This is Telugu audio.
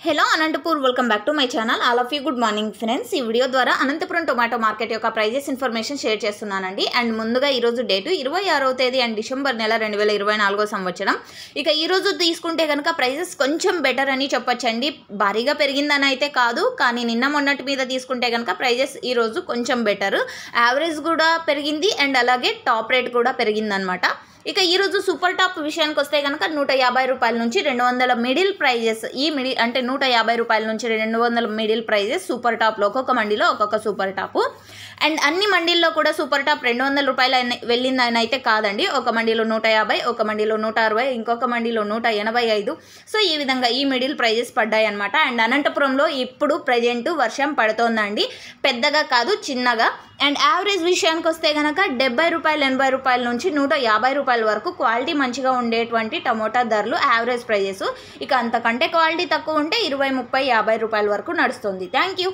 Hello Anantapur welcome back to my channel. All of you good morning friends. ఈ వీడియో ద్వారా అనంతపురం టొమాటో మార్కెట్ యొక్క ప్రైజెస్ ఇన్ఫర్మేషన్ షేర్ చేస్తున్నానండి. అండ్ ముందుగా ఈరోజు డేటు 26వ తేదీ అండ్ డిసెంబర్ నెల 2024 సంవత్సరం. ఇక ఈరోజు తీసుకుంటే కనుక ప్రైజెస్ కొంచెం బెటర్ అని చెప్పొచ్చండి. భారీగా పెరిగిందని అయితే కాదు, కానీ నిన్న మొన్నటి మీద తీసుకుంటే కనుక ప్రైజెస్ ఈరోజు కొంచెం బెటర్. యావరేజ్ కూడా పెరిగింది అండ్ అలాగే టాప్ రేట్ కూడా పెరిగిందనమాట. ఇక ఈరోజు సూపర్ టాప్ విషయానికి వస్తే కనుక 150 రూపాయల నుంచి 200 మిడిల్ ప్రైజెస్, ఈ మిడిల్ అంటే 150 రూపాయల నుంచి 200 మిడిల్ ప్రైజెస్ సూపర్ టాప్లో ఒక్కొక్క మండీలో ఒక్కొక్క సూపర్ టాపు. అండ్ అన్ని మండీల్లో కూడా సూపర్ టాప్ 200 రూపాయలు వెళ్ళిందని అయితే కాదండి. ఒక మండీలో 150, ఒక మండీలో 160, ఇంకొక మండీలో 185. సో ఈ విధంగా ఈ మిడిల్ ప్రైజెస్ పడ్డాయి అనమాట. అండ్ అనంతపురంలో ఇప్పుడు ప్రజెంట్ వర్షం పడుతోందండి, పెద్దగా కాదు చిన్నగా. అండ్ యావరేజ్ విషయానికి వస్తే కనుక 70 రూపాయలు 80 రూపాయల నుంచి 150 రూపాయల వరకు క్వాలిటీ మంచిగా ఉండేటువంటి టమోటా ధరలు యావరేజ్ ప్రైజెస్. ఇక అంతకంటే క్వాలిటీ తక్కువ ఉంటే 20, 30, 50 రూపాయల వరకు నడుస్తుంది. Thank you.